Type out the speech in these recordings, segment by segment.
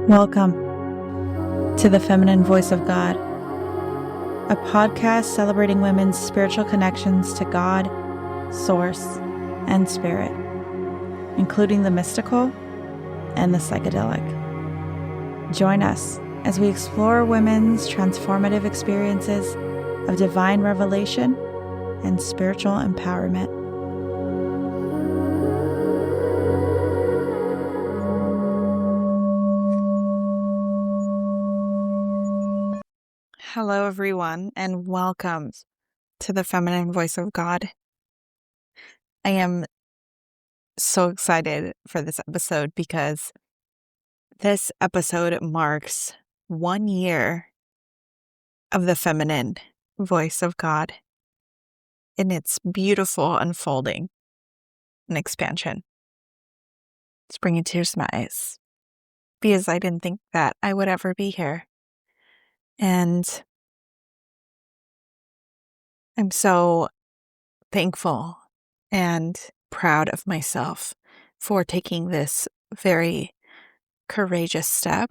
Welcome to the Feminine Voice of God, a podcast celebrating women's spiritual connections to God, Source, and Spirit, including the mystical and the psychedelic. Join us as we explore women's transformative experiences of divine revelation and spiritual empowerment. Hello, everyone, and welcome to the Feminine Voice of God. I am so excited for this episode because this episode marks 1 year of the Feminine Voice of God in its beautiful unfolding and expansion. It's bringing tears to my eyes because I didn't think that I would ever be here. And I'm so thankful and proud of myself for taking this very courageous step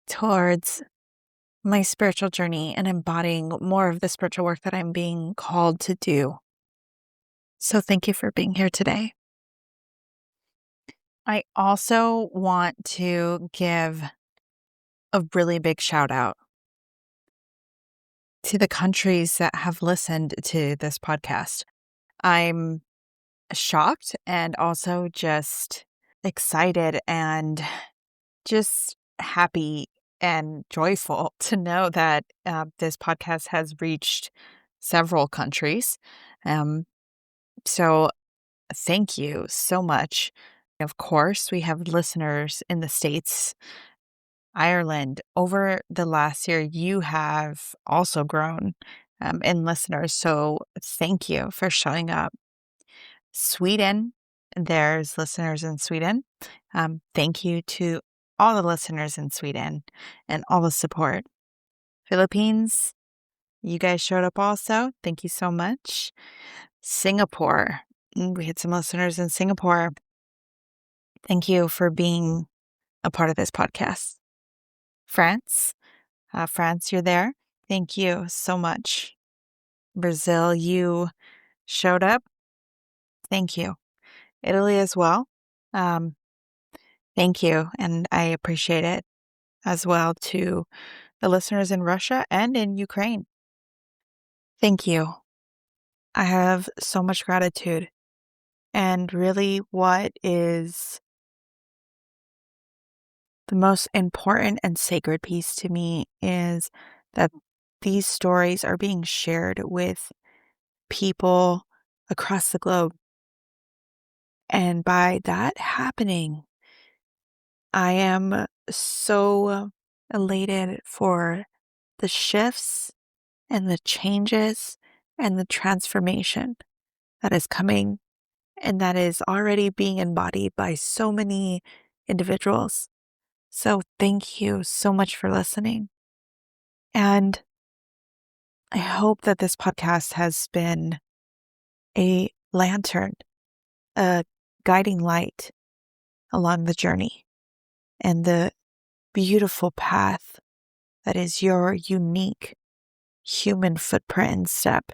towards my spiritual journey and embodying more of the spiritual work that I'm being called to do. So thank you for being here today. I also want to give a really big shout out to the countries that have listened to this podcast. I'm shocked and also just excited and just happy and joyful to know that this podcast has reached several countries. So thank you so much. Of course, we have listeners in the States, Ireland. Over the last year, you have also grown in listeners. So thank you for showing up. Sweden, there's listeners in Sweden. Thank you to all the listeners in Sweden and all the support. Philippines, you guys showed up also. Thank you so much. Singapore, we had some listeners in Singapore. Thank you for being a part of this podcast. France, you're there. Thank you so much. Brazil, you showed up. Thank you. Italy as well. Thank you, and I appreciate it as well to the listeners in Russia and in Ukraine. Thank you. I have so much gratitude. And really, what is the most important and sacred piece to me is that these stories are being shared with people across the globe. And by that happening, I am so elated for the shifts and the changes and the transformation that is coming and that is already being embodied by so many individuals. So thank you so much for listening. And I hope that this podcast has been a lantern, a guiding light along the journey and the beautiful path that is your unique human footprint and step.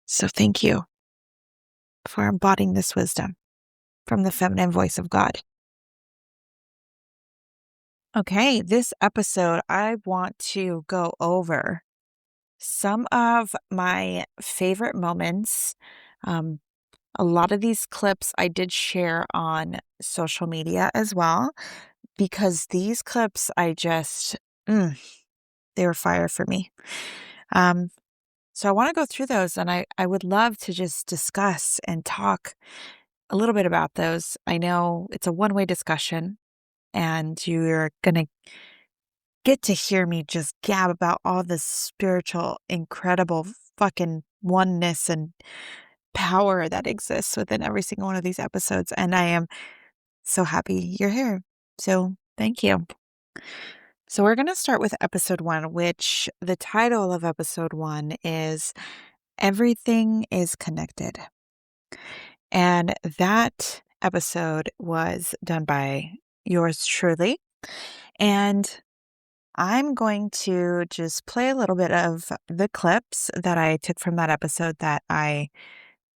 So thank you for embodying this wisdom from the Feminine Voice of God. Okay, this episode, I want to go over some of my favorite moments. A lot of these clips I did share on social media as well, because these clips I just, they were fire for me. So I want to go through those, and I would love to just discuss and talk a little bit about those. I know it's a one-way discussion, and you're going to get to hear me just gab about all this spiritual, incredible fucking oneness and power that exists within every single one of these episodes. And I am so happy you're here. So thank you. So we're going to start with episode 1, which the title of episode 1 is Everything is Connected. And that episode was done by yours truly. And I'm going to just play a little bit of the clips that I took from that episode that I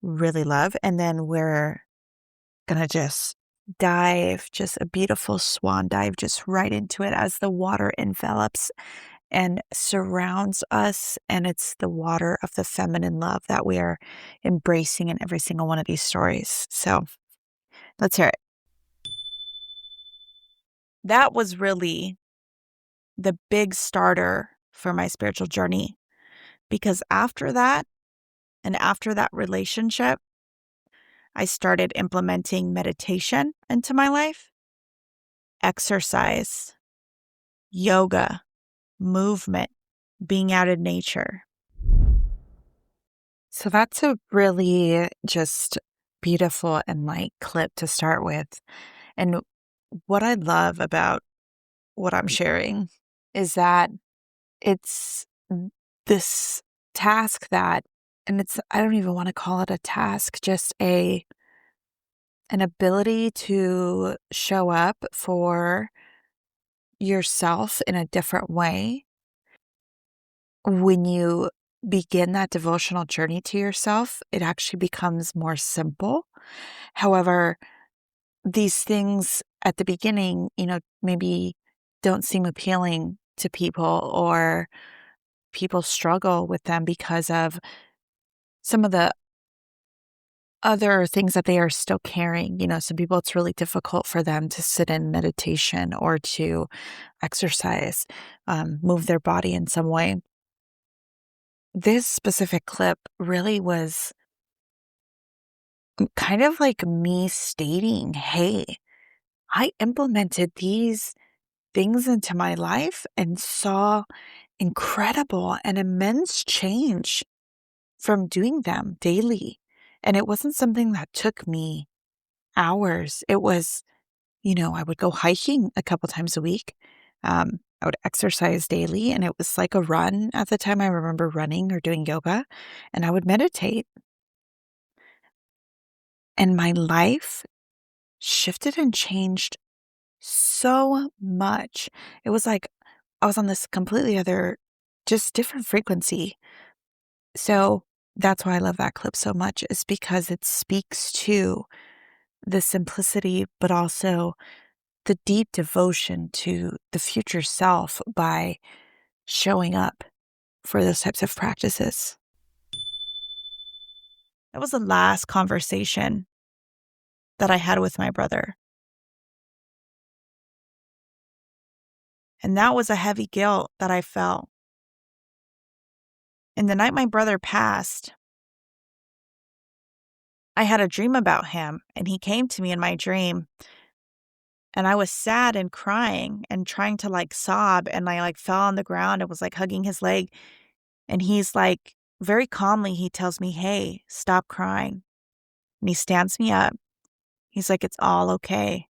really love. And then we're going to just dive, just a beautiful swan dive, just right into it as the water envelops and surrounds us. And it's the water of the feminine love that we are embracing in every single one of these stories. So let's hear it. That was really the big starter for my spiritual journey because after that, and after that relationship, I started implementing meditation into my life, exercise, yoga, movement, being out in nature. So that's a really just beautiful and light clip to start with. And what I love about what I'm sharing is that it's this task that, and it's, I don't even want to call it a task, just an ability to show up for yourself in a different way. When you begin that devotional journey to yourself, it actually becomes more simple. However, these things at the beginning, maybe don't seem appealing to people, or people struggle with them because of some of the other things that they are still carrying. Some people, it's really difficult for them to sit in meditation or to exercise, move their body in some way. This specific clip really was kind of like me stating, hey, I implemented these things into my life and saw incredible and immense change from doing them daily. And it wasn't something that took me hours. It was, I would go hiking a couple times a week. I would exercise daily, and it was like a run at the time. I remember running or doing yoga, and I would meditate. And my life shifted and changed so much. It was like I was on this completely other, just different frequency. So that's why I love that clip so much, is because it speaks to the simplicity, but also the deep devotion to the future self by showing up for those types of practices. That was the last conversation that I had with my brother. And that was a heavy guilt that I felt. And the night my brother passed, I had a dream about him, and he came to me in my dream, and I was sad and crying and trying to sob, and I fell on the ground and was hugging his leg, and he's very calmly, he tells me, "Hey, stop crying." And he stands me up. He's like, "It's all okay."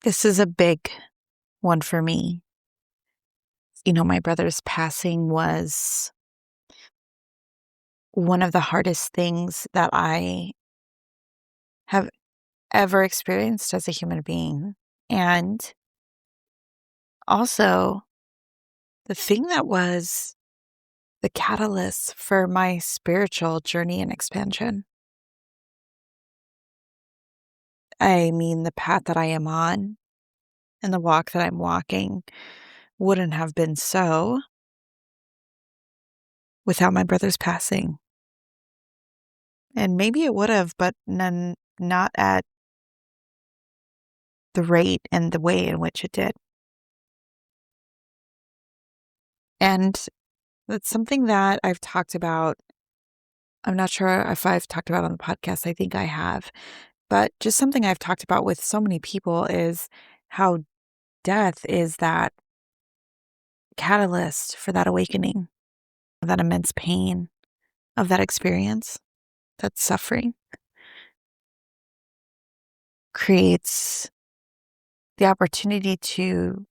This is a big one for me. My brother's passing was one of the hardest things that I have ever experienced as a human being. And also, the thing that was the catalyst for my spiritual journey and expansion. I mean, the path that I am on and the walk that I'm walking wouldn't have been so without my brother's passing. And maybe it would have, but not at the rate and the way in which it did. And that's something that I've talked about. I'm not sure if I've talked about on the podcast. I think I have. But just something I've talked about with so many people is how death is that catalyst for that awakening, that immense pain of that experience, that suffering creates the opportunity to,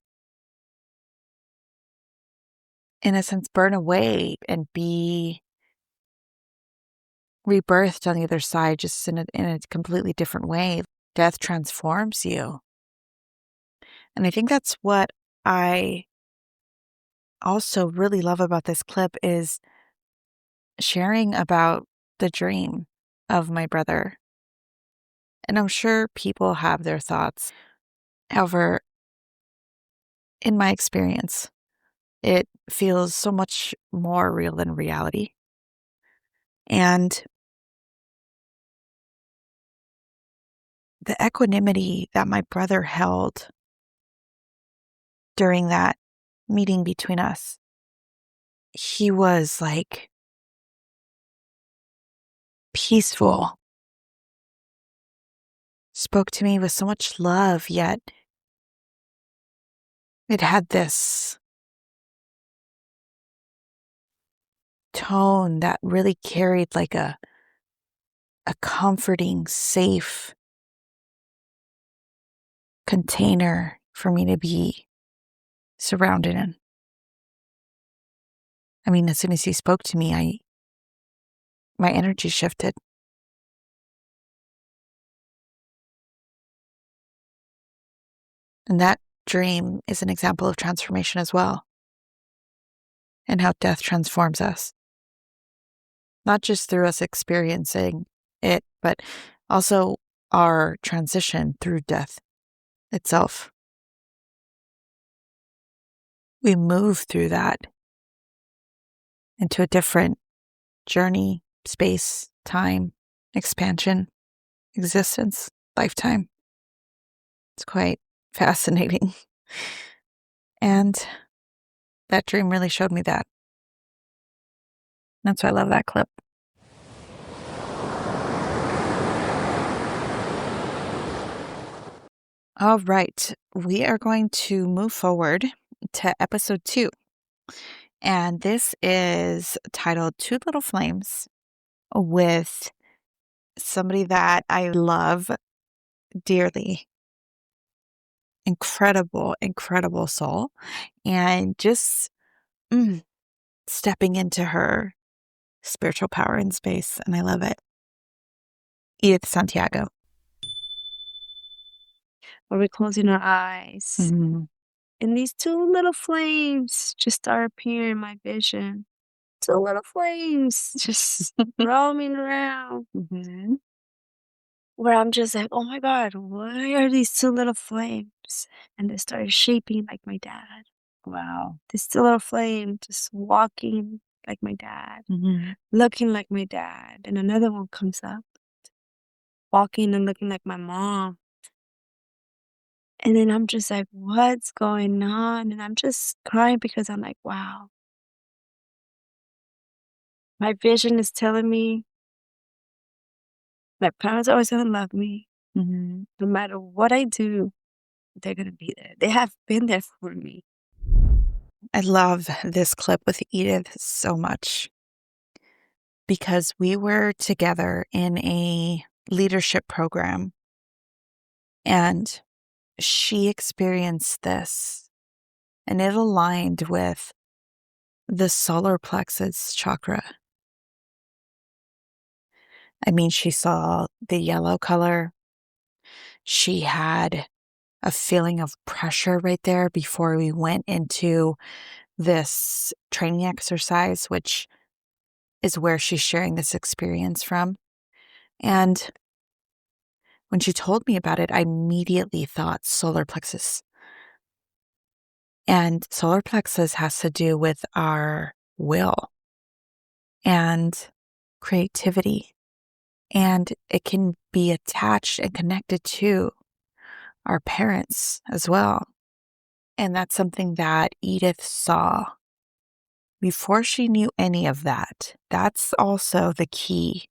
in a sense, burn away and be rebirthed on the other side, just in a completely different way. Death transforms you. And I think that's what I also really love about this clip is sharing about the dream of my brother. And I'm sure people have their thoughts. However, in my experience, it feels so much more real than reality. And the equanimity that my brother held during that meeting between us, he was like peaceful, spoke to me with so much love, yet it had this tone that really carried like a comforting, safe container for me to be surrounded in. I mean, as soon as he spoke to me, my energy shifted. And that dream is an example of transformation as well, and how death transforms us, not just through us experiencing it, but also our transition through death itself. We move through that into a different journey, space, time, expansion, existence, lifetime. It's quite fascinating. And that dream really showed me that. That's why I love that clip. All right, we are going to move forward to episode 2. And this is titled Two Little Flames, with somebody that I love dearly. Incredible, incredible soul. And just stepping into her spiritual power in space. And I love it. Edith Santiago. Or we're closing our eyes. Mm-hmm. And these two little flames just start appearing in my vision. Two little flames just roaming around. Mm-hmm. Where I'm just like, oh my God, why are these two little flames? And they start shaping like my dad. Wow. This two little flame just walking like my dad, Mm-hmm. looking like my dad. And another one comes up, walking and looking like my mom. And then I'm just like, what's going on? And I'm just crying because I'm like, wow. My vision is telling me my parents are always going to love me. Mm-hmm. No matter what I do, they're going to be there. They have been there for me. I love this clip with Edith so much because we were together in a leadership program and she experienced this and it aligned with the solar plexus chakra. I mean, she saw the yellow color. She had a feeling of pressure right there before we went into this training exercise, which is where she's sharing this experience from. And when she told me about it, I immediately thought solar plexus. And solar plexus has to do with our will and creativity. And it can be attached and connected to our parents as well. And that's something that Edith saw before she knew any of that. That's also the key.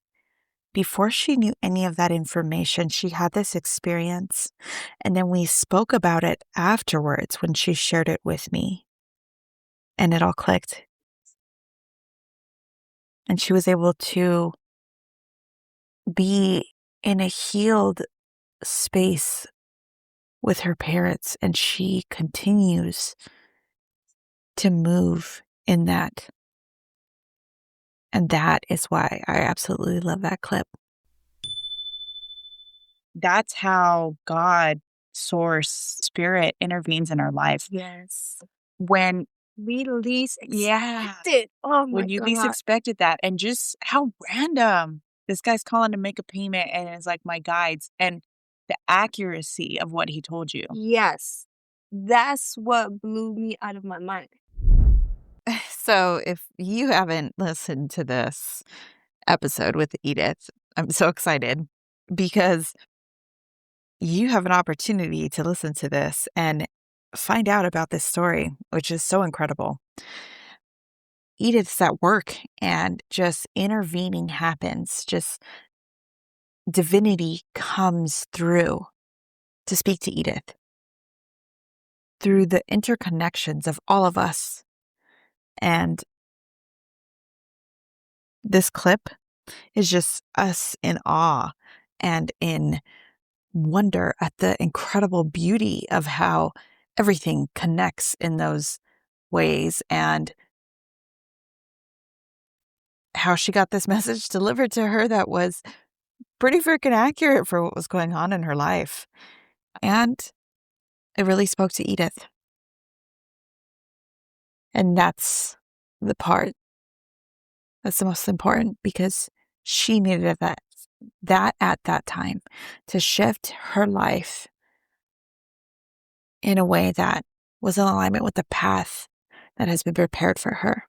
Before she knew any of that information, she had this experience. And then we spoke about it afterwards when she shared it with me. And it all clicked. And she was able to be in a healed space with her parents. And she continues to move in that. And that is why I absolutely love that clip. That's how God source, spirit intervenes in our life Yes. when We least yeah, expect it. Oh my when you least god. expected that, and just how random. This guy's calling to make a payment, and it's like my guides, and the accuracy of what he told you. Yes. That's what blew me out of my mind. So, if you haven't listened to this episode with Edith, I'm so excited because you have an opportunity to listen to this and find out about this story, which is so incredible. Edith's at work and just intervening happens, just divinity comes through to speak to Edith through the interconnections of all of us. And this clip is just us in awe and in wonder at the incredible beauty of how everything connects in those ways and how she got this message delivered to her that was pretty freaking accurate for what was going on in her life. And it really spoke to Edith. And that's the part that's the most important because she needed that at that time to shift her life in a way that was in alignment with the path that has been prepared for her.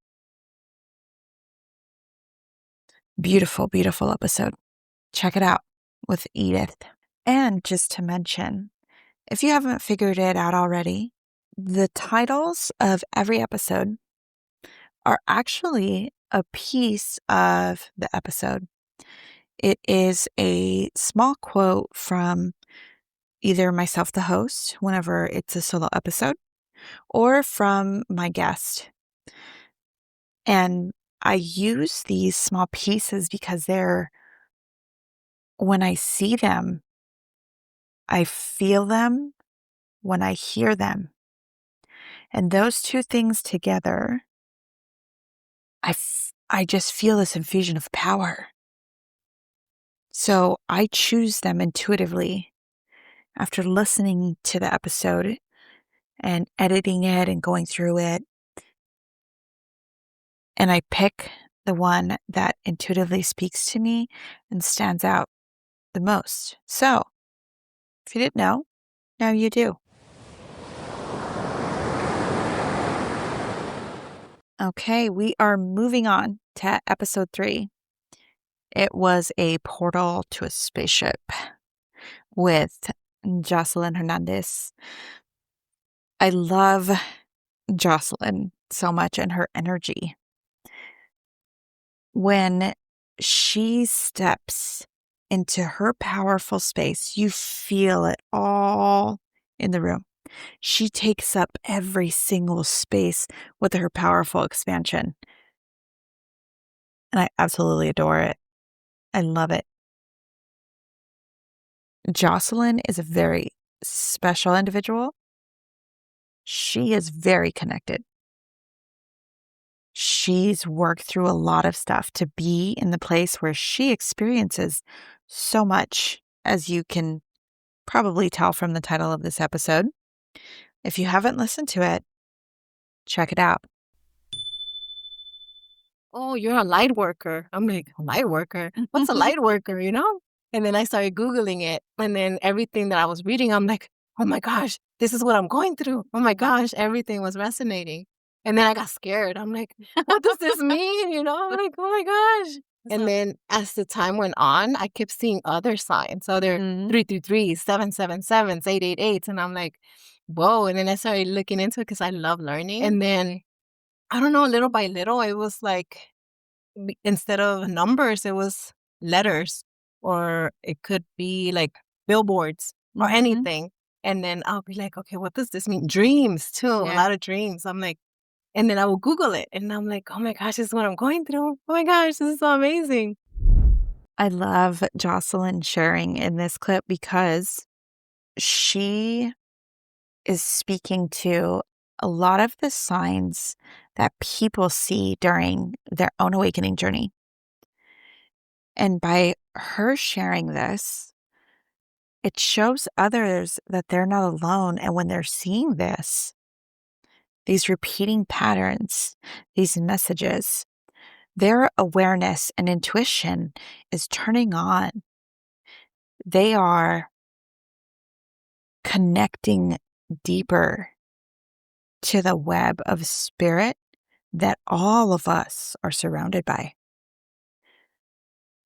Beautiful, beautiful episode. Check it out with Edith. And just to mention, if you haven't figured it out already, the titles of every episode are actually a piece of the episode. It is a small quote from either myself, the host, whenever it's a solo episode, or from my guest. And I use these small pieces because when I see them, I feel them when I hear them. And those two things together, I just feel this infusion of power. So I choose them intuitively after listening to the episode and editing it and going through it. And I pick the one that intuitively speaks to me and stands out the most. So if you didn't know, now you do. Okay, we are moving on to episode 3. It was a portal to a spaceship with Jocelyn Hernandez. I love Jocelyn so much and her energy. When she steps into her powerful space, you feel it all in the room. She takes up every single space with her powerful expansion. And I absolutely adore it. I love it. Jocelyn is a very special individual. She is very connected. She's worked through a lot of stuff to be in the place where she experiences so much, as you can probably tell from the title of this episode. If you haven't listened to it, check it out. "Oh, you're a light worker." I'm like, "A light worker? What's a light worker?" You know? And then I started Googling it, and then everything that I was reading, I'm like, "Oh my gosh, this is what I'm going through. Oh my gosh," everything was resonating. And then I got scared. I'm like, "What does this mean?" You know? I'm like, "Oh my gosh." And then as the time went on, I kept seeing other signs, other Mhm. 333s, 777s, 888s, and I'm like, "Whoa." And then I started looking into it because I love learning. And then I don't know, little by little, it was like instead of numbers, it was letters, or it could be like billboards or Mhm. anything. And then I'll be like, okay, what does this mean? Dreams too, a Yeah. lot of dreams. I'm like, and then I will Google it, and I'm like, oh my gosh, this is what I'm going through. Oh my gosh, this is so amazing. I love Jocelyn sharing in this clip because she is speaking to a lot of the signs that people see during their own awakening journey. And by her sharing this, it shows others that they're not alone. And when they're seeing this, these repeating patterns, these messages, their awareness and intuition is turning on. They are connecting deeper to the web of spirit that all of us are surrounded by.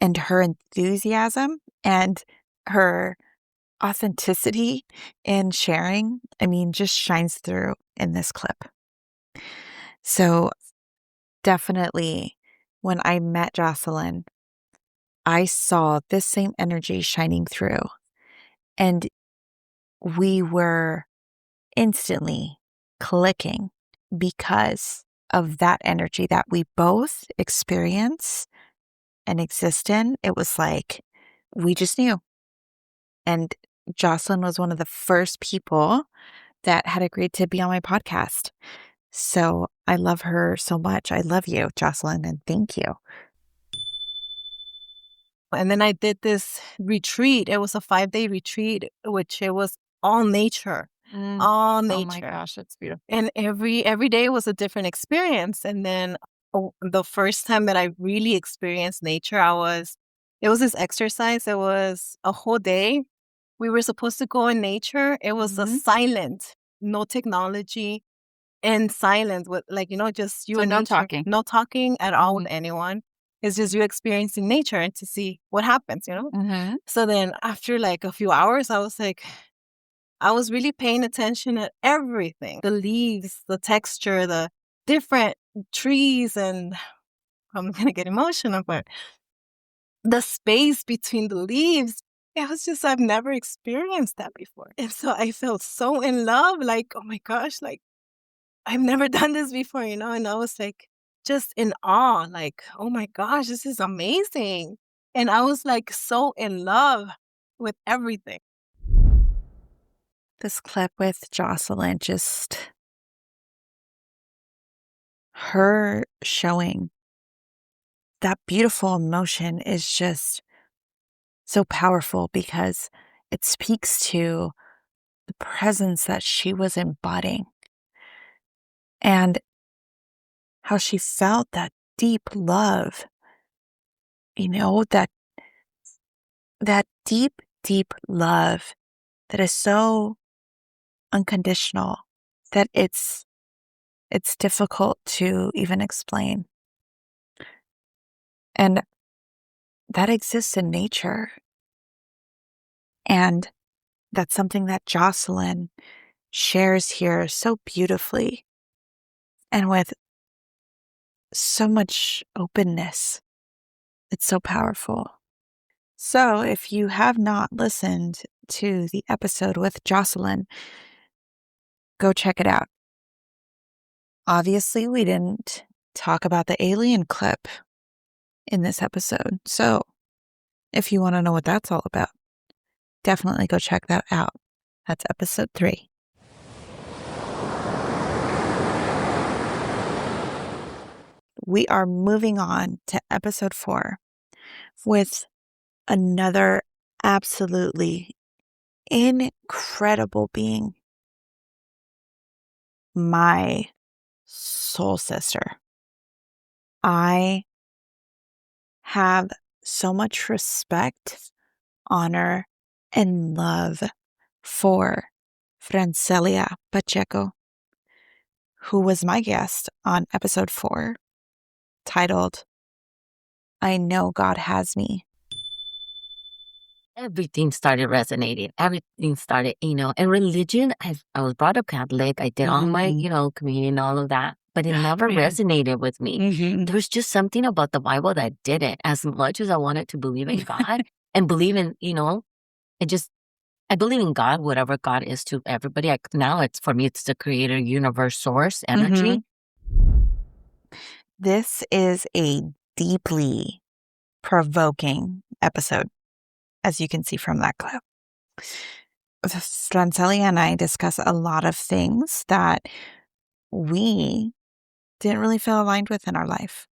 And her enthusiasm and her authenticity in sharing, just shines through in this clip. So definitely when I met Jocelyn, I saw this same energy shining through, and we were instantly clicking because of that energy that we both experience and exist in. It was like we just knew. And Jocelyn was one of the first people that had agreed to be on my podcast. So I love her so much. I love you, Jocelyn, and thank you. And then I did this retreat. It was a 5-day retreat, which it was all nature, all nature. Oh my gosh, it's beautiful. And every day was a different experience. And then the first time that I really experienced nature, it was this exercise. It was a whole day. We were supposed to go in nature. It was a silent, no technology, and silence with just you So and no nature. talking. No talking at all with anyone. It's just you experiencing nature and to see what happens, So then after like a few hours, I was really paying attention at everything. The leaves, the texture, the different trees, and I'm going to get emotional, but the space between the leaves, it was just, I've never experienced that before. And so I felt so in love, like, oh my gosh, like I've never done this before, and I was like just in awe, like, oh my gosh, this is amazing. And I was like so in love with everything. This clip with Jocelyn, just her showing that beautiful emotion is just so powerful because it speaks to the presence that she was embodying and how she felt that deep love, that deep, deep love that is so unconditional that it's difficult to even explain. And that exists in nature. And that's something that Jocelyn shares here so beautifully and with so much openness. It's so powerful. So if you have not listened to the episode with Jocelyn, go check it out. Obviously, we didn't talk about the alien clip in this episode. So if you want to know what that's all about, definitely go check that out. That's episode 3. We are moving on to episode 4 with another absolutely incredible being, my soul sister. I have so much respect, honor, and love for Francelia Pacheco, who was my guest on episode 4, titled, I Know God Has Me. Everything started resonating. Everything started, and religion, I was brought up Catholic. I did all my, communion, all of that, but it never resonated with me. There was just something about the Bible that didn't. As much as I wanted to believe in God and believe in, I believe in God, whatever God is to everybody. Now for me, it's the creator, universe, source, energy. This is a deeply provoking episode, as you can see from that clip. Francelia and I discuss a lot of things that we didn't really feel aligned with in our life.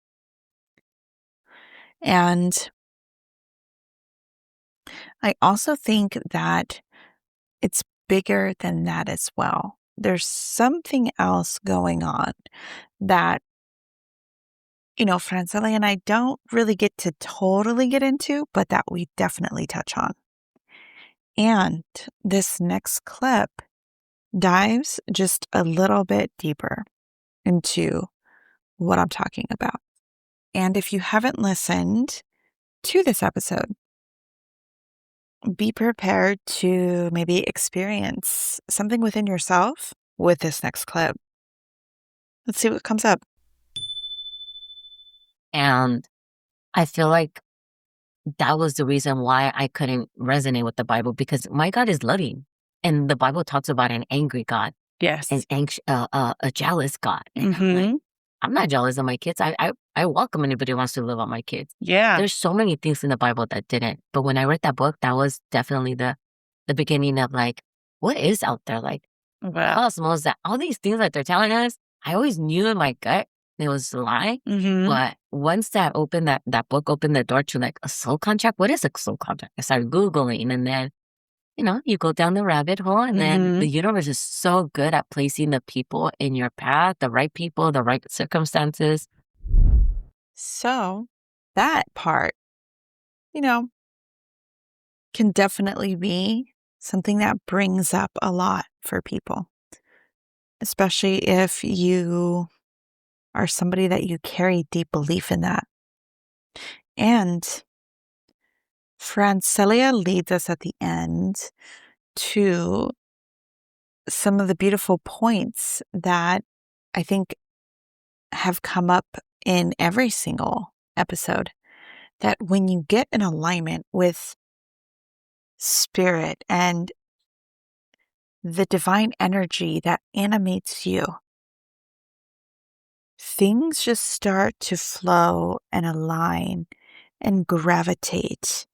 And I also think that it's bigger than that as well. There's something else going on that, Francella and I don't really get to totally get into, but that we definitely touch on. And this next clip dives just a little bit deeper into what I'm talking about. And if you haven't listened to this episode, be prepared to maybe experience something within yourself with this next clip. Let's see what comes up. And I feel like that was the reason why I couldn't resonate with the Bible, because my God is loving. And the Bible talks about an angry God, Yes. a jealous God. And I'm like, I'm not jealous of my kids. I welcome anybody who wants to live on my kids. Yeah. There's so many things in the Bible that didn't. But when I read that book, that was definitely the beginning of like, what is out there? Like, Well, cosmos, that all these things that they're telling us, I always knew in my gut it was a lie. But once that book opened the door to like a soul contract, what is a soul contract? I started Googling, and then, you go down the rabbit hole, and then the universe is so good at placing the people in your path, the right people, the right circumstances. So that part, can definitely be something that brings up a lot for people, especially if you are somebody that you carry deep belief in that. And Francelia leads us at the end to some of the beautiful points that I think have come up in every single episode. That when you get in alignment with spirit and the divine energy that animates you, things just start to flow and align and gravitate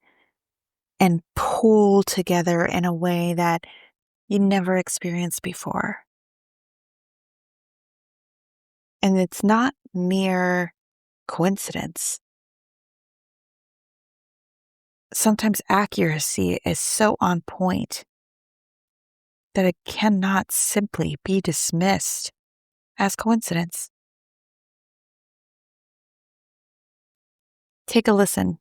and pull together in a way that you never experienced before. And it's not mere coincidence. Sometimes accuracy is so on point that it cannot simply be dismissed as coincidence. Take a listen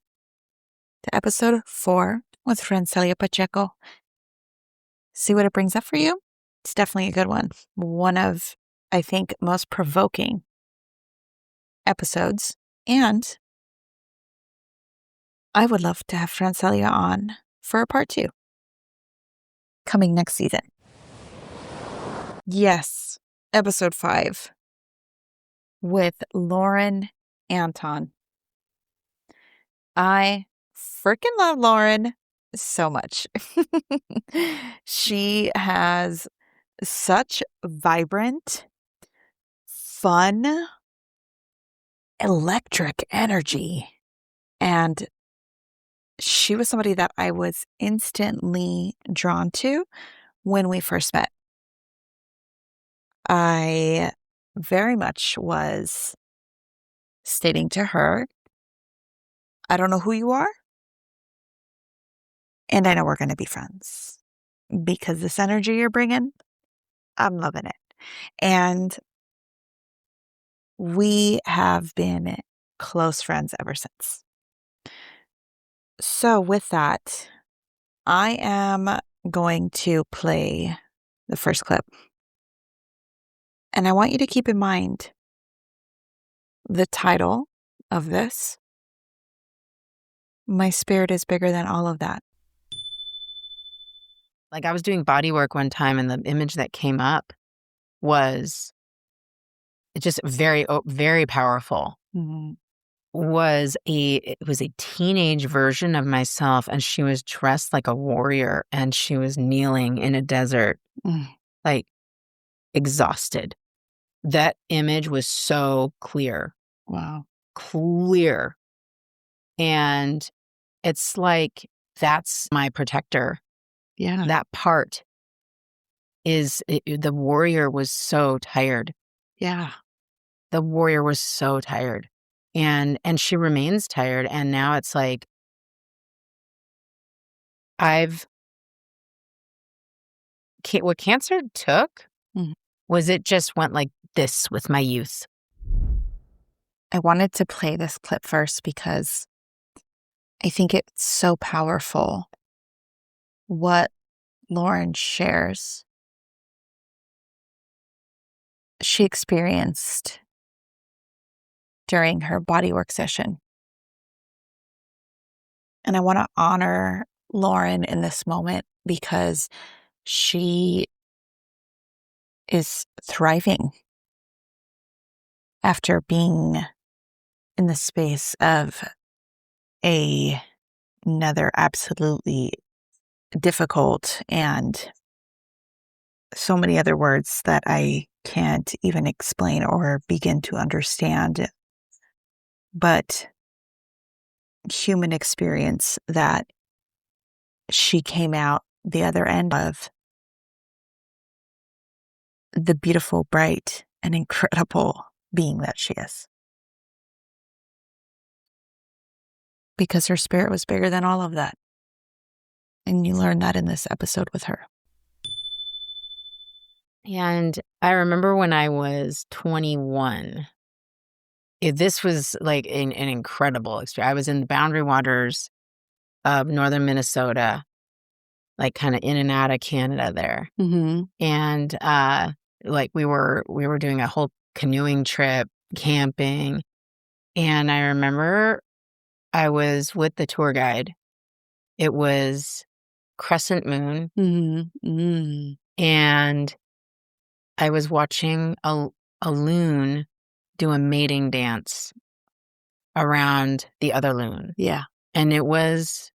to episode 4 with Francelia Pacheco. See what it brings up for you? It's definitely a good one. One of, I think, most provoking episodes. And I would love to have Francelia on for a part 2 coming next season. Yes, episode 5 with Lauren Anton. I freaking love Lauren so much. She has such vibrant, fun, electric energy. And she was somebody that I was instantly drawn to when we first met. I very much was stating to her, I don't know who you are, and I know we're going to be friends because this energy you're bringing, I'm loving it. And we have been close friends ever since. So with that, I am going to play the first clip. And I want you to keep in mind the title of this. My spirit is bigger than all of that. Like, I was doing body work one time, and the image that came up was just very, very powerful. Mm-hmm. It was a teenage version of myself, and she was dressed like a warrior, and she was kneeling in a desert, like exhausted. That image was so clear. Wow. Clear. And it's like, that's my protector. Yeah. That part is, the warrior was so tired. Yeah. The warrior was so tired. And she remains tired. And now it's like, what cancer took Mhm. was it just went like this with my youth. I wanted to play this clip first because I think it's so powerful what Lauren shares. She experienced during her bodywork session. And I want to honor Lauren in this moment because she is thriving after being in the space of another absolutely difficult and so many other words that I can't even explain or begin to understand, but human experience that she came out the other end of, the beautiful, bright, and incredible being that she is. Because her spirit was bigger than all of that. And you learn that in this episode with her. And I remember when I was 21, this was like an incredible experience. I was in the boundary waters of northern Minnesota, like kind of in and out of Canada there. Mm-hmm. And like we were doing a whole canoeing trip, camping. And I remember I was with the tour guide. It was crescent moon. Mm-hmm. Mm-hmm. And I was watching a loon do a mating dance around the other loon. Yeah. And it was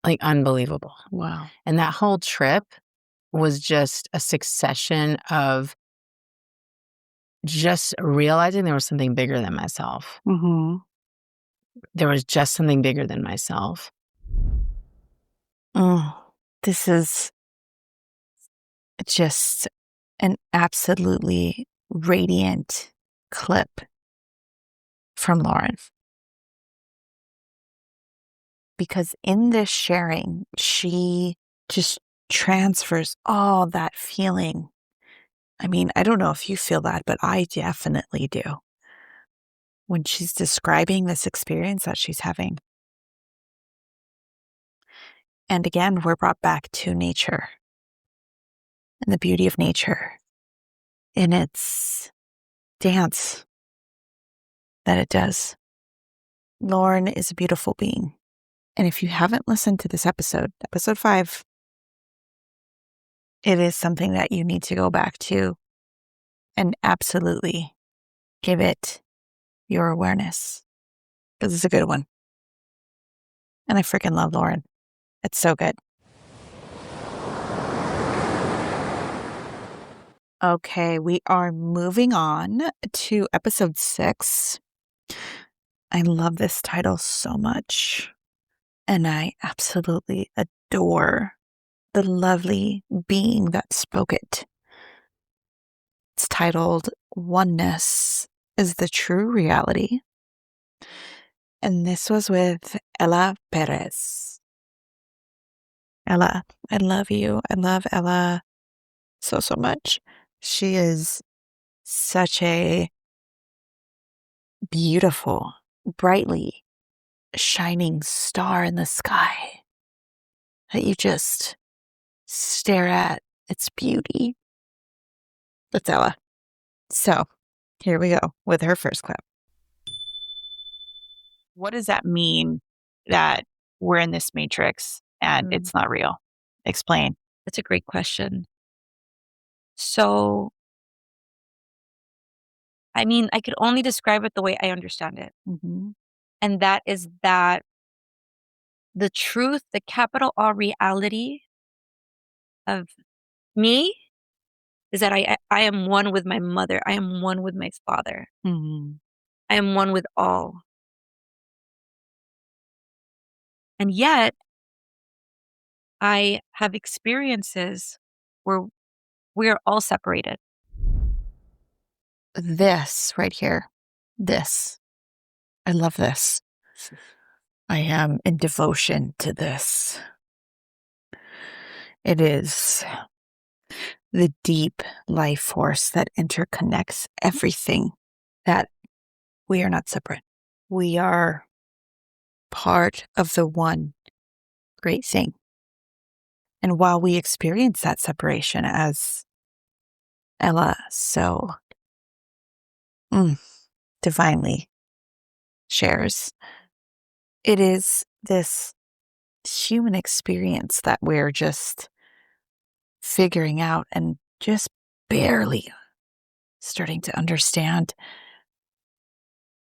like unbelievable. Wow. And that whole trip was just a succession of just realizing there was something bigger than myself. Mm-hmm. There was just something bigger than myself. Oh, this is just an absolutely radiant clip from Lauren. Because in this sharing, she just transfers all that feeling. I mean, I don't know if you feel that, but I definitely do. When she's describing this experience that she's having. And again, we're brought back to nature and the beauty of nature in its dance that it does. Lauren is a beautiful being. And if you haven't listened to this episode 5, it is something that you need to go back to and absolutely give it your awareness because it's a good one. And I freaking love Lauren. It's so good. Okay, we are moving on to episode 6. I love this title so much. And I absolutely adore the lovely being that spoke it. It's titled Oneness is the True Reality. And this was with Ella Perez. Ella, I love you. I love Ella so much. She is such a beautiful, brightly shining star in the sky that you just stare at its beauty. That's Ella. So here we go with her first clip. What does that mean that we're in this matrix and it's not real? Explain. That's a great question. So, I mean, I could only describe it the way I understand it. Mm-hmm. And that is that the truth, the capital R reality of me is that I am one with my mother. I am one with my father. Mm-hmm. I am one with all. And yet, I have experiences where we are all separated. This right here, this. I love this. I am in devotion to this. It is the deep life force that interconnects everything, that we are not separate. We are part of the one great thing. And while we experience that separation, as Ella so divinely shares, it is this human experience that we're just figuring out and just barely starting to understand.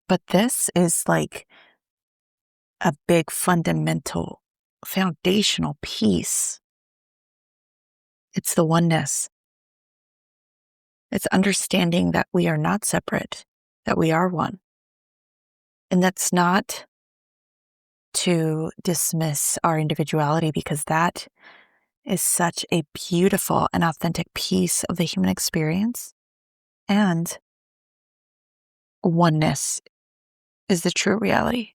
But this is like a big fundamental foundational piece. It's the oneness. It's understanding that we are not separate, that we are one. And that's not to dismiss our individuality, because that is such a beautiful and authentic piece of the human experience. And oneness is the true reality.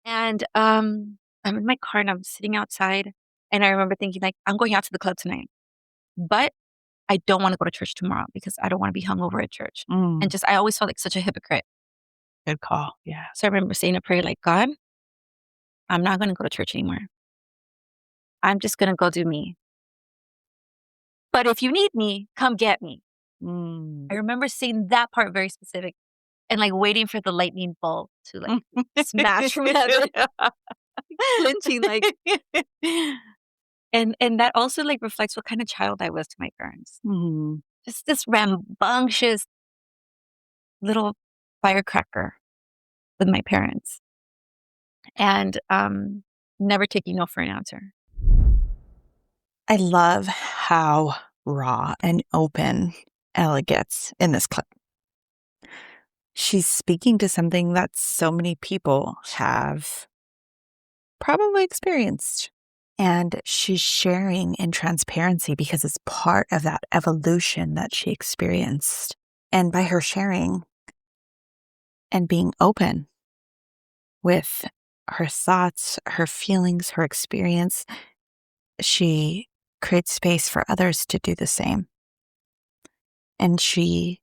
And I'm in my car and I'm sitting outside, and I remember thinking, like, I'm going out to the club tonight, but I don't want to go to church tomorrow because I don't want to be hungover at church. And just, I always felt like such a hypocrite. Good call. Yeah. So I remember saying a prayer like, God, I'm not going to go to church anymore. I'm just going to go do me. But if you need me, come get me. I remember saying that part very specific and like waiting for the lightning bolt to like smash from heaven. Flinching, like. And that also like reflects what kind of child I was to my parents. Just this rambunctious little firecracker with my parents. And never taking no for an answer. I love how raw and open Ella gets in this clip. She's speaking to something that so many people have probably experienced. And she's sharing in transparency because it's part of that evolution that she experienced. And by her sharing and being open with her thoughts, her feelings, her experience, she creates space for others to do the same. And she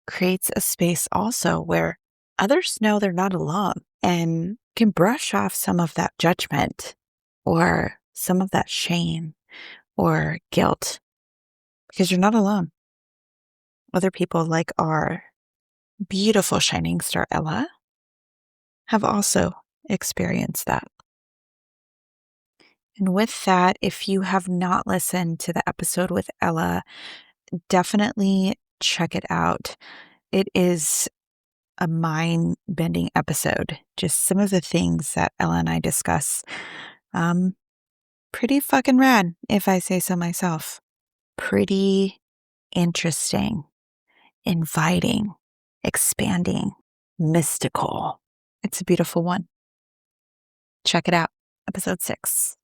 creates a space also where others know they're not alone and can brush off some of that judgment or some of that shame or guilt, because you're not alone. Other people, like our beautiful shining star Ella, have also experienced that. And with that, if you have not listened to the episode with Ella, definitely check it out. It is a mind-bending episode. Just some of the things that Ella and I discuss. Pretty fucking rad, if I say so myself. Pretty interesting, inviting, expanding, mystical. It's a beautiful one. Check it out. Episode 6.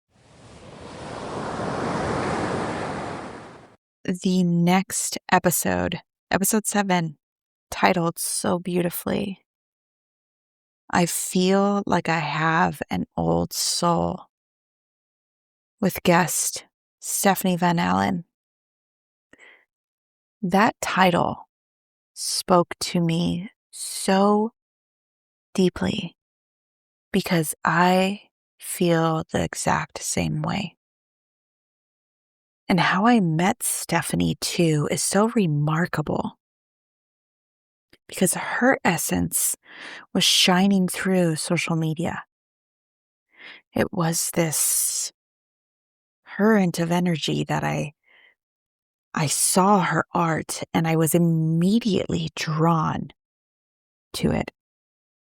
The next episode, episode 7, titled so beautifully, I Feel Like I Have an Old Soul, with guest Stephanie Van Allen. That title spoke to me so deeply because I feel the exact same way. And how I met Stephanie too is so remarkable because her essence was shining through social media. It was this current of energy that I saw her art and I was immediately drawn to it.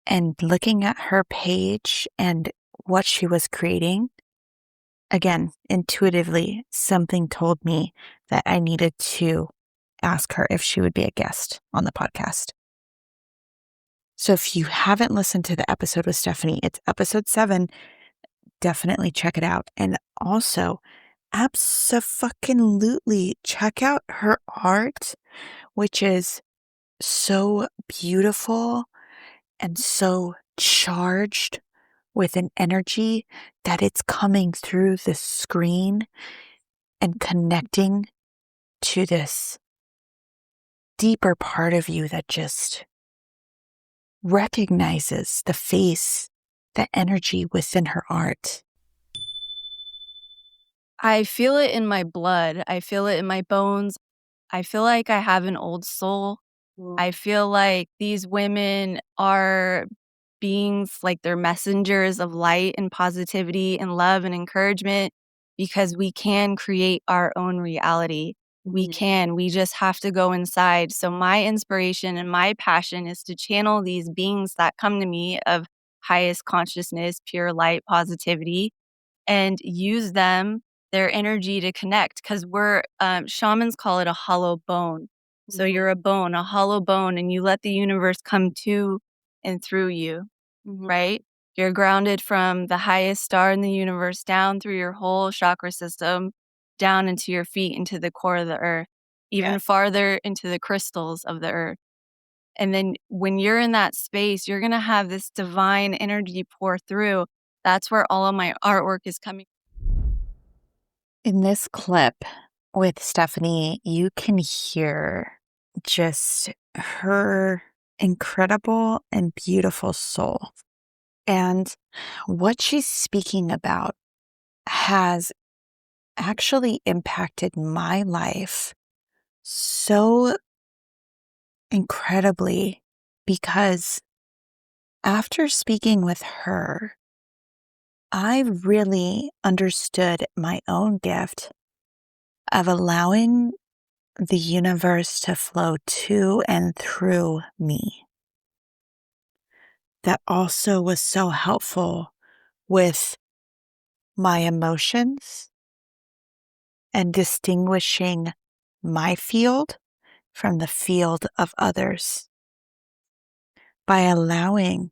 And looking at her page and what she was creating, again, intuitively, something told me that I needed to ask her if she would be a guest on the podcast. So if you haven't listened to the episode with Stephanie, it's episode 7. Definitely check it out. And also, abso-fucking-lutely check out her art, which is so beautiful and so charged with an energy that it's coming through the screen and connecting to this deeper part of you that just recognizes the face, the energy within her art. I feel it in my blood. I feel it in my bones. I feel like I have an old soul. I feel like these women are beings, like they're messengers of light and positivity and love and encouragement, because we can create our own reality. We can. We just have to go inside. So my inspiration and my passion is to channel these beings that come to me of highest consciousness, pure light, positivity, and use their energy to connect, because we're shamans call it a hollow bone. So you're a bone, a hollow bone, and you let the universe come to and through you, right? You're grounded from the highest star in the universe down through your whole chakra system, down into your feet, into the core of the earth, even farther into the crystals of the earth. And then when you're in that space, you're going to have this divine energy pour through. That's where all of my artwork is coming. In this clip with Stephanie, you can hear just her incredible and beautiful soul. And what she's speaking about has actually impacted my life so incredibly, because after speaking with her, I really understood my own gift of allowing the universe to flow to and through me. That also was so helpful with my emotions and distinguishing my field from the field of others. By allowing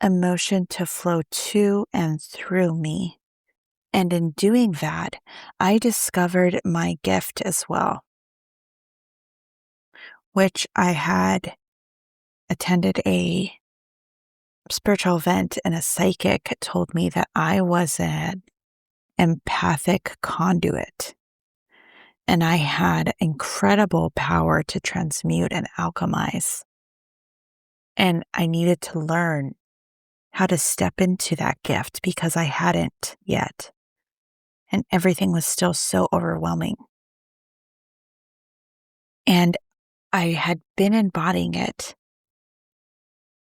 emotion to flow to and through me. And in doing that, I discovered my gift as well, which I had attended a spiritual event, and a psychic told me that I was an empathic conduit. And I had incredible power to transmute and alchemize. And I needed to learn how to step into that gift because I hadn't yet. And everything was still so overwhelming. And I had been embodying it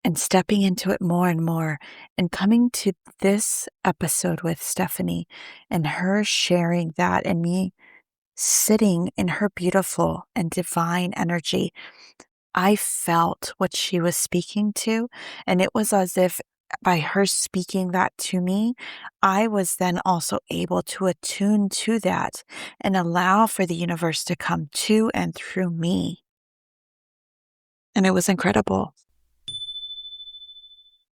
and stepping into it more and more, and coming to this episode with Stephanie and her sharing that, and me sitting in her beautiful and divine energy. I felt what she was speaking to, and it was as if by her speaking that to me, I was then also able to attune to that and allow for the universe to come to and through me. And it was incredible.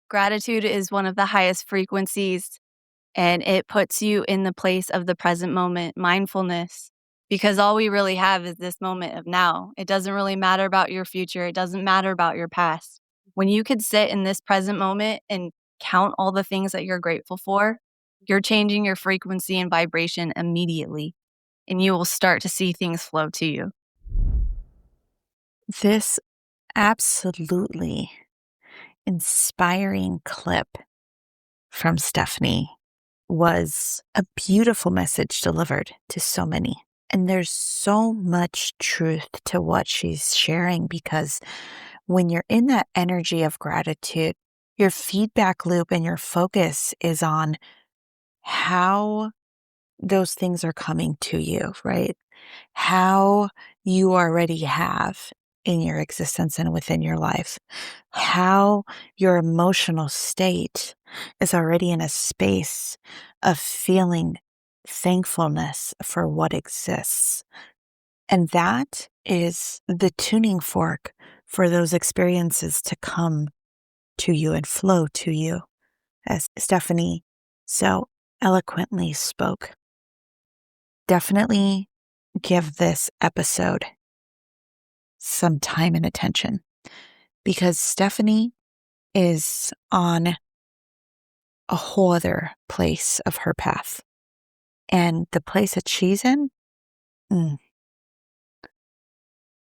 Gratitude is one of the highest frequencies, and it puts you in the place of the present moment, mindfulness, because all we really have is this moment of now. It doesn't really matter about your future. It doesn't matter about your past. When you could sit in this present moment and count all the things that you're grateful for, you're changing your frequency and vibration immediately, and you will start to see things flow to you. This absolutely inspiring clip from Stephanie was a beautiful message delivered to so many. And there's so much truth to what she's sharing, because when you're in that energy of gratitude, your feedback loop and your focus is on how those things are coming to you, right? How you already have in your existence and within your life, how your emotional state is already in a space of feeling thankfulness for what exists. And that is the tuning fork for those experiences to come to you and flow to you, as Stephanie so eloquently spoke. Definitely give this episode some time and attention, because Stephanie is on a whole other place of her path. And the place that she's in,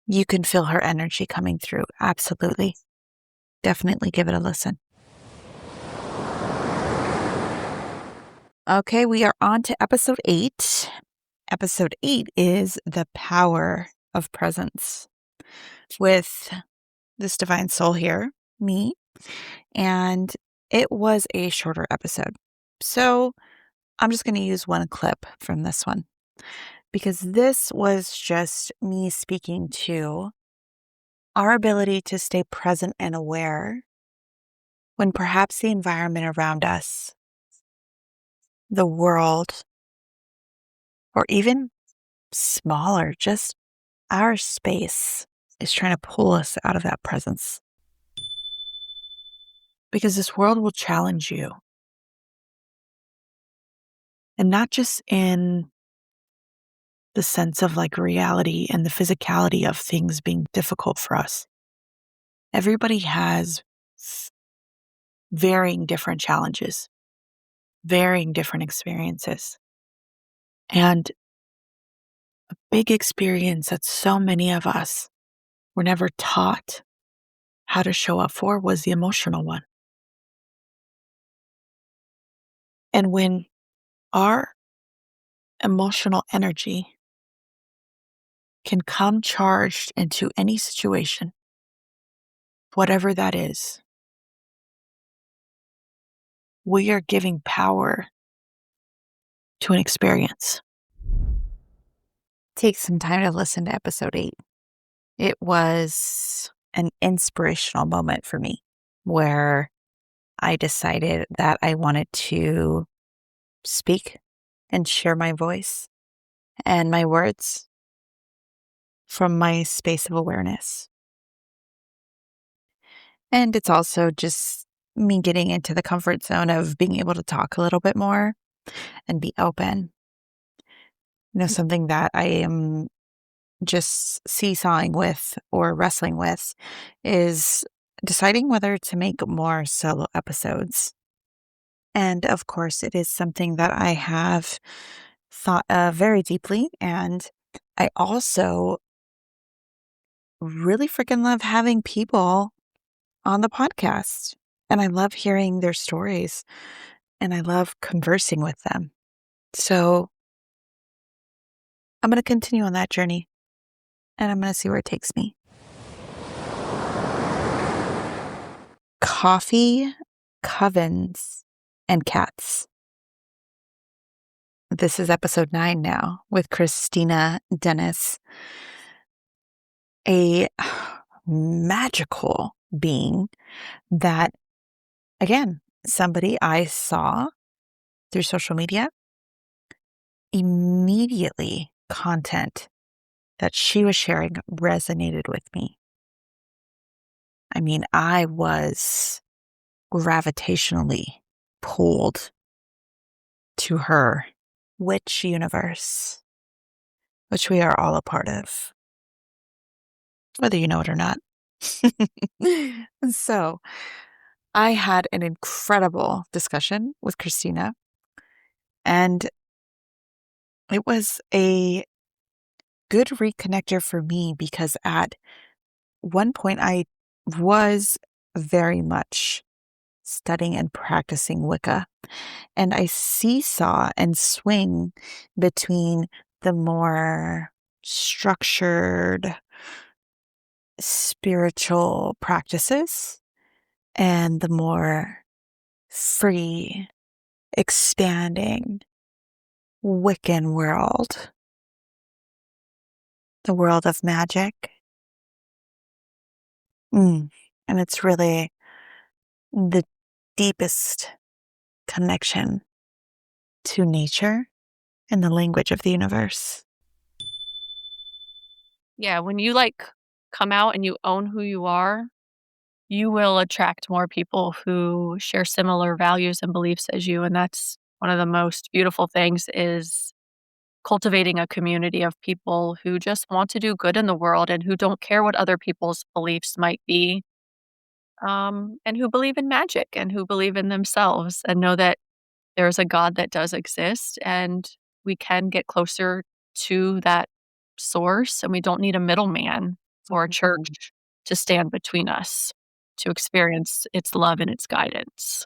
you can feel her energy coming through. Absolutely. Definitely give it a listen. Okay, we are on to episode 8. Episode 8 is The Power of Presence with this divine soul here, me, and it was a shorter episode. So I'm just going to use one clip from this one because this was just me speaking to our ability to stay present and aware when perhaps the environment around us, the world, or even smaller, just our space is trying to pull us out of that presence. Because this world will challenge you. And not just in the sense of like reality and the physicality of things being difficult for us. Everybody has varying different challenges, varying different experiences. And a big experience that so many of us were never taught how to show up for was the emotional one. And when our emotional energy can come charged into any situation, whatever that is, we are giving power to an experience. Take some time to listen to episode 8. It was an inspirational moment for me where I decided that I wanted to speak and share my voice and my words from my space of awareness. And it's also just me getting into the comfort zone of being able to talk a little bit more and be open. Something that I am just seesawing with or wrestling with is deciding whether to make more solo episodes. And of course, it is something that I have thought of very deeply. And I also really freaking love having people on the podcast. And I love hearing their stories and I love conversing with them. So I'm going to continue on that journey and I'm going to see where it takes me. Coffee, covens, and cats. This is episode 9 now with Christina Dennis, a magical being that, again, somebody I saw through social media. Immediately, content that she was sharing resonated with me. I mean, I was gravitationally pulled to her witch universe, which we are all a part of, whether you know it or not. So I had an incredible discussion with Christina, and it was a good reconnector for me because at one point I was very much studying and practicing Wicca, and I seesaw and swing between the more structured spiritual practices and the more free, expanding Wiccan world, the world of magic. And it's really the deepest connection to nature and the language of the universe. Yeah, when you come out and you own who you are, you will attract more people who share similar values and beliefs as you. And that's one of the most beautiful things is cultivating a community of people who just want to do good in the world and who don't care what other people's beliefs might be. and who believe in magic and who believe in themselves and know that there's a God that does exist and we can get closer to that source and we don't need a middleman or a church to stand between us to experience its love and its guidance.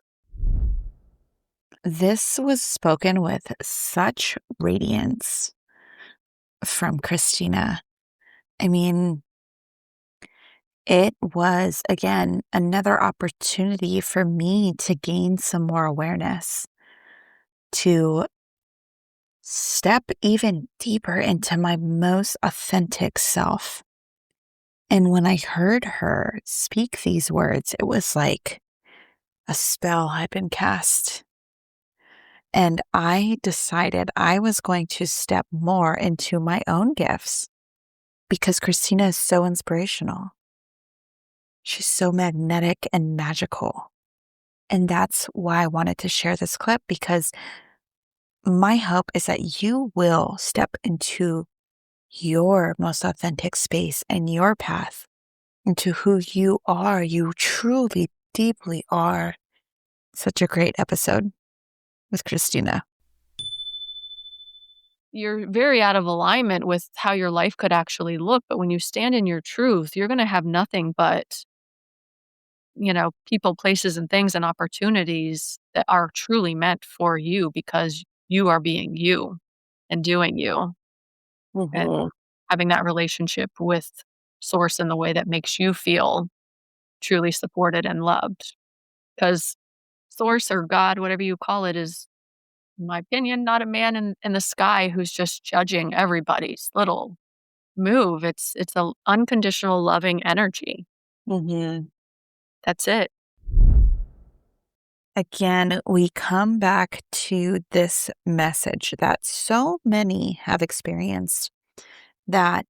This was spoken with such radiance from Christina. I mean, it was, again, another opportunity for me to gain some more awareness, to step even deeper into my most authentic self. And when I heard her speak these words, it was like a spell had been cast. And I decided I was going to step more into my own gifts because Christina is so inspirational. She's so magnetic and magical. And that's why I wanted to share this clip, because my hope is that you will step into your most authentic space and your path into who you are. You truly, deeply are. Such a great episode with Christina. You're very out of alignment with how your life could actually look, but when you stand in your truth, you're going to have nothing but, people, places, and things and opportunities that are truly meant for you because you are being you and doing you and Mhm. having that relationship with source in the way that makes you feel truly supported and loved. Because source or God, whatever you call it, is, in my opinion, not a man in the sky who's just judging everybody's little move. It's a unconditional loving energy. Mhm. That's it. Again, we come back to this message that so many have experienced, that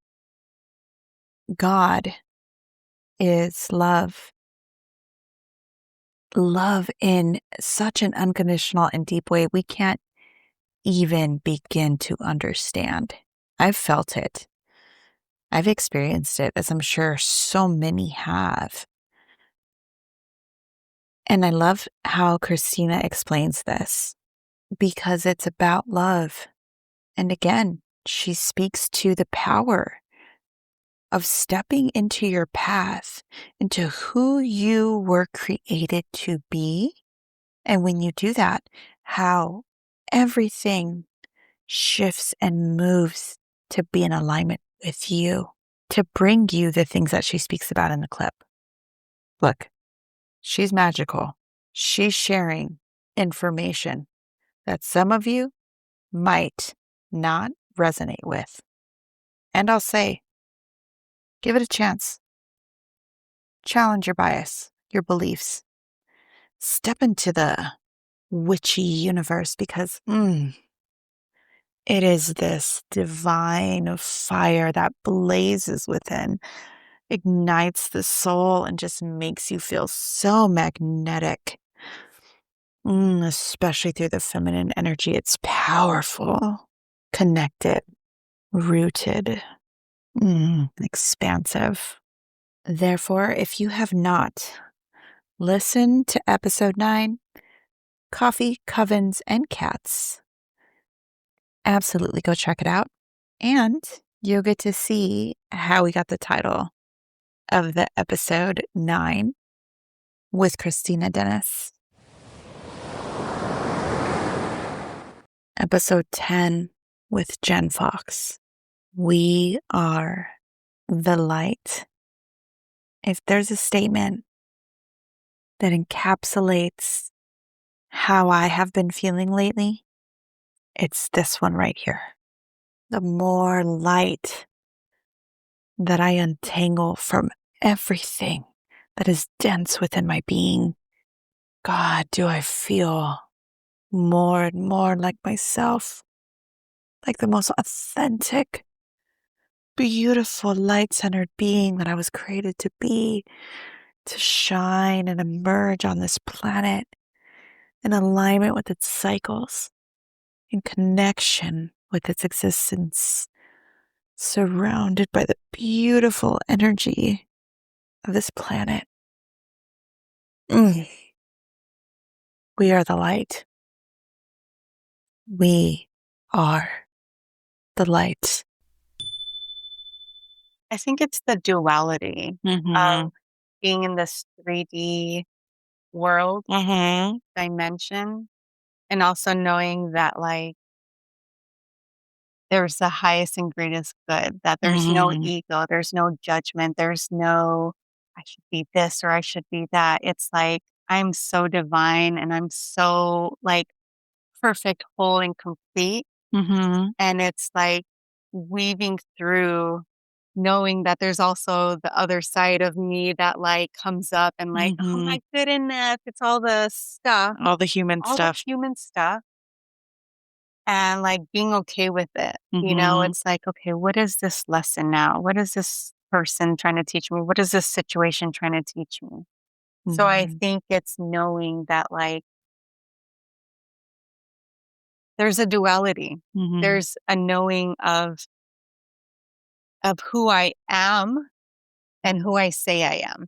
God is love. Love in such an unconditional and deep way we can't even begin to understand. I've felt it. I've experienced it, as I'm sure so many have. And I love how Christina explains this, because it's about love. And again, she speaks to the power of stepping into your path, into who you were created to be. And when you do that, how everything shifts and moves to be in alignment with you, to bring you the things that she speaks about in the clip. Look, she's magical. She's sharing information that some of you might not resonate with. And I'll say, give it a chance. Challenge your bias, your beliefs. Step into the witchy universe, because it is this divine fire that blazes within, ignites the soul, and just makes you feel so magnetic. Especially through the feminine energy. It's powerful, connected, rooted, expansive. Therefore, if you have not listened to episode 9, Coffee, Covens, and Cats, absolutely go check it out. And you'll get to see how we got the title of the episode 9 with Christina Dennis. Episode 10 with Jen Fox. We are the light. If there's a statement that encapsulates how I have been feeling lately, it's this one right here. The more light that I untangle from everything that is dense within my being, God, do I feel more and more like myself, like the most authentic, beautiful, light-centered being that I was created to be, to shine and emerge on this planet in alignment with its cycles, in connection with its existence, surrounded by the beautiful energy of this planet. Mm. We are the light. We are the light. I think it's the duality of being in this 3D world dimension, and also knowing that like there's the highest and greatest good, that there's no ego, there's no judgment, there's no I should be this or I should be that. It's like I'm so divine and I'm so like perfect, whole, and complete. And it's like weaving through knowing that there's also the other side of me that like comes up and like, oh my goodness, it's all the stuff, All the human all the stuff. human stuff. And like being okay with it. You know, it's like, okay, what is this lesson now? What is this person trying to teach me? What is this situation trying to teach me? So I think it's knowing that like there's a duality. There's a knowing of who I am and who I say I am,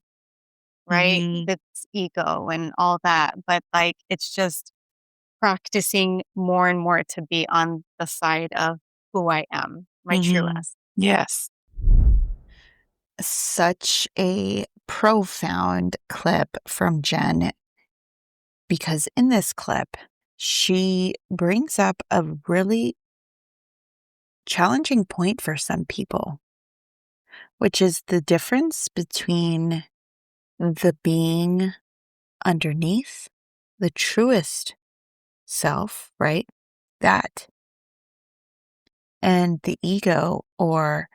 right? That's ego and all that. But like it's just practicing more and more to be on the side of who I am, my true essence. Yes. Such a profound clip from Jen, because in this clip, she brings up a really challenging point for some people, which is the difference between the being underneath the truest self, right? That, and the ego, or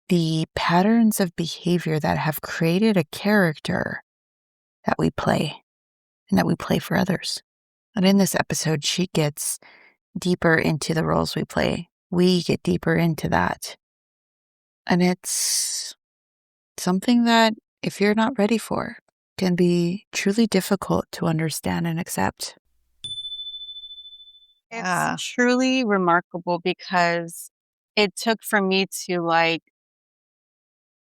the patterns of behavior that have created a character that we play and that we play for others. And in this episode, she gets deeper into the roles we play. We get deeper into that. And it's something that, if you're not ready for, can be truly difficult to understand and accept. It's truly remarkable because it took for me to like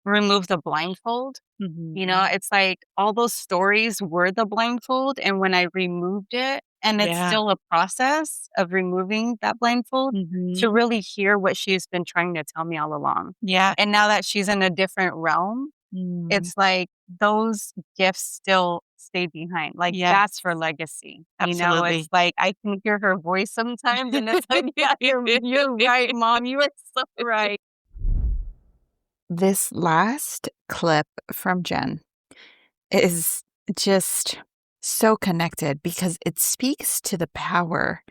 remove the blindfold. You know, it's like all those stories were the blindfold. And when I removed it, and it's still a process of removing that blindfold to really hear what she's been trying to tell me all along. Yeah. And now that she's in a different realm, it's like those gifts still stay behind. Like that's her legacy. You know, Absolutely. it's like I can hear her voice sometimes and it's like, yeah, you're right, Mom. You are so right. This last clip from Jen is just so connected because it speaks to the power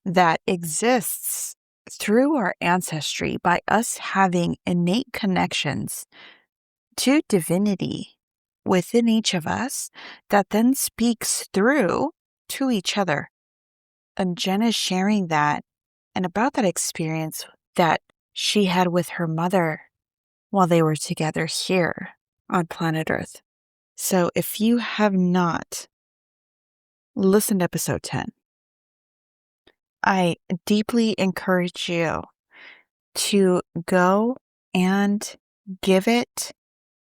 that exists through our ancestry by us having innate connections to divinity within each of us that then speaks through to each other. And Jen is sharing that and about that experience that she had with her mother while they were together here on planet Earth. So if you have not listened to episode 10, I deeply encourage you to go and give it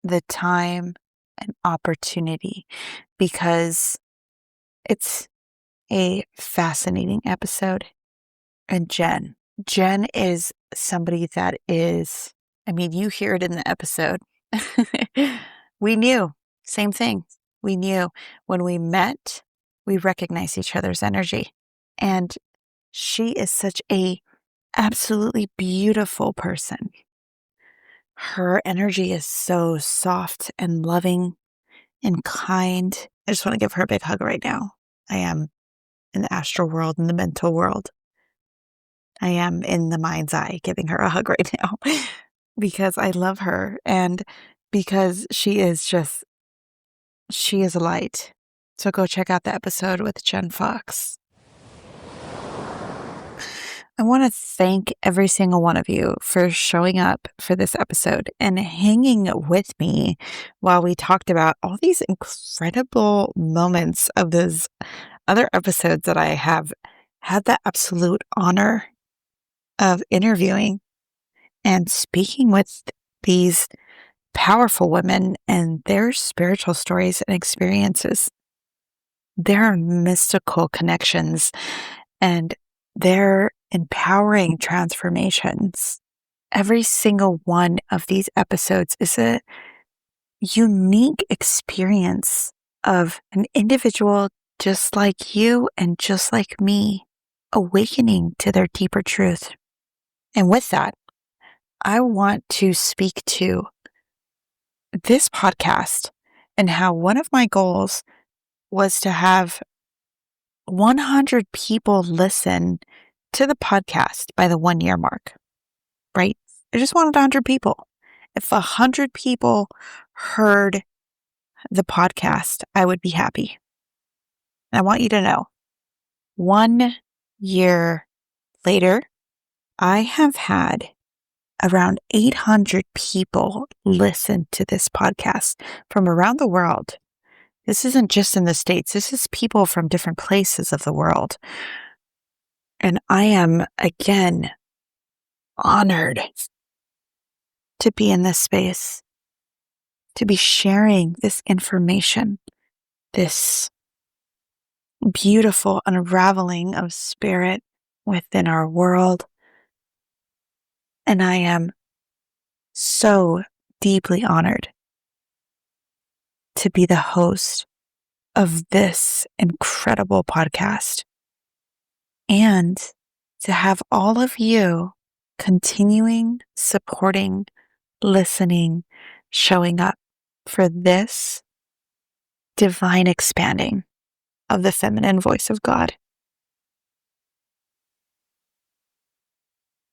the time and opportunity, because it's a fascinating episode. And Jen is somebody that is, I mean, you hear it in the episode. We knew, same thing. We knew when we met, we recognized each other's energy. And she is such a absolutely beautiful person. Her energy is so soft and loving and kind. I just want to give her a big hug right now. I am in the astral world, in the mental world. I am in the mind's eye giving her a hug right now because I love her and because she is a light. So go check out the episode with Jen Fox. I want to thank every single one of you for showing up for this episode and hanging with me while we talked about all these incredible moments of those other episodes that I have had the absolute honor of interviewing and speaking with these powerful women and their spiritual stories and experiences. There are mystical connections and they're empowering transformations. Every single one of these episodes is a unique experience of an individual just like you and just like me, awakening to their deeper truth. And with that, I want to speak to this podcast and how one of my goals was to have 100 people listen to the podcast by the 1 year mark, right? I just wanted 100 people. If 100 people heard the podcast, I would be happy. And I want you to know, 1 year later, I have had around 800 people listen to this podcast from around the world. This isn't just in the States. This is people from different places of the world. And I am, again, honored to be in this space, to be sharing this information, this beautiful unraveling of spirit within our world. And I am so deeply honored to be the host of this incredible podcast and to have all of you continuing, supporting, listening, showing up for this divine expanding of the feminine voice of God.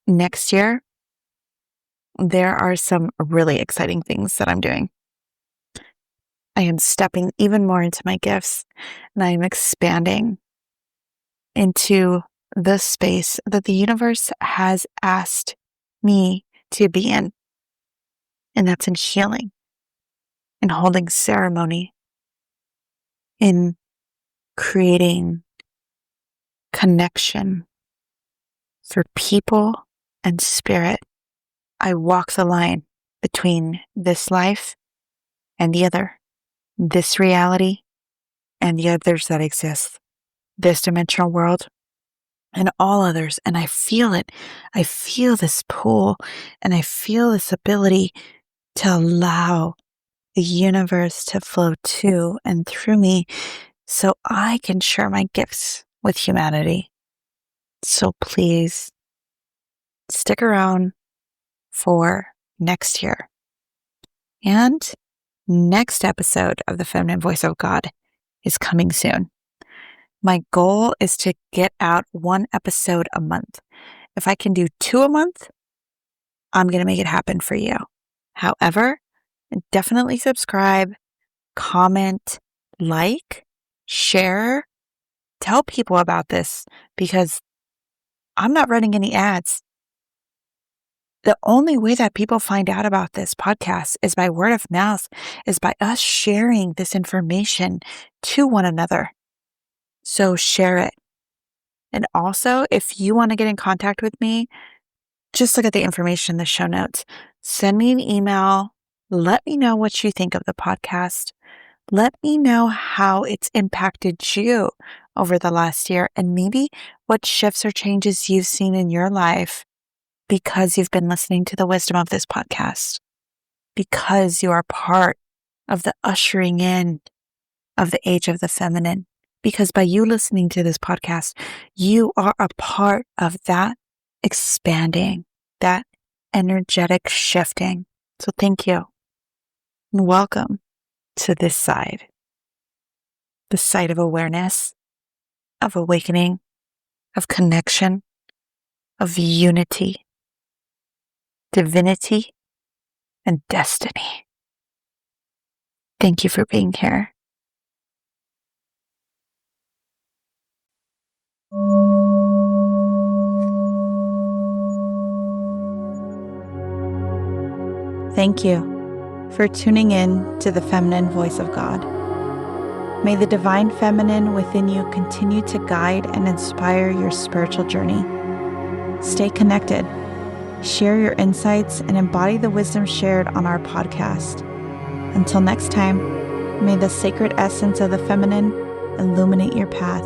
Next year, there are some really exciting things that I'm doing. I am stepping even more into my gifts, and I am expanding into the space that the universe has asked me to be in. And that's in healing, in holding ceremony, in creating connection for people and spirit. I walk the line between this life and the other, this reality and the others that exist, this dimensional world and all others. And I feel it. I feel this pull and I feel this ability to allow the universe to flow to and through me so I can share my gifts with humanity. So please stick around for next year. And next episode of The Feminine Voice of God is coming soon. My goal is to get out 1 episode a month. If I can do 2 a month, I'm going to make it happen for you. However, definitely subscribe, comment, like, share, tell people about this because I'm not running any ads. The only way that people find out about this podcast is by word of mouth, is by us sharing this information to one another. So share it. And also, if you want to get in contact with me, just look at the information in the show notes. Send me an email. Let me know what you think of the podcast. Let me know how it's impacted you over the last year and maybe what shifts or changes you've seen in your life because you've been listening to the wisdom of this podcast, because you are part of the ushering in of the age of the feminine, because by you listening to this podcast, you are a part of that expanding, that energetic shifting. So thank you. And welcome to this side, the side of awareness, of awakening, of connection, of unity, divinity, and destiny. Thank you for being here. Thank you for tuning in to the feminine voice of God. May the divine feminine within you continue to guide and inspire your spiritual journey. Stay connected, share your insights, and embody the wisdom shared on our podcast. Until next time, may the sacred essence of the feminine illuminate your path,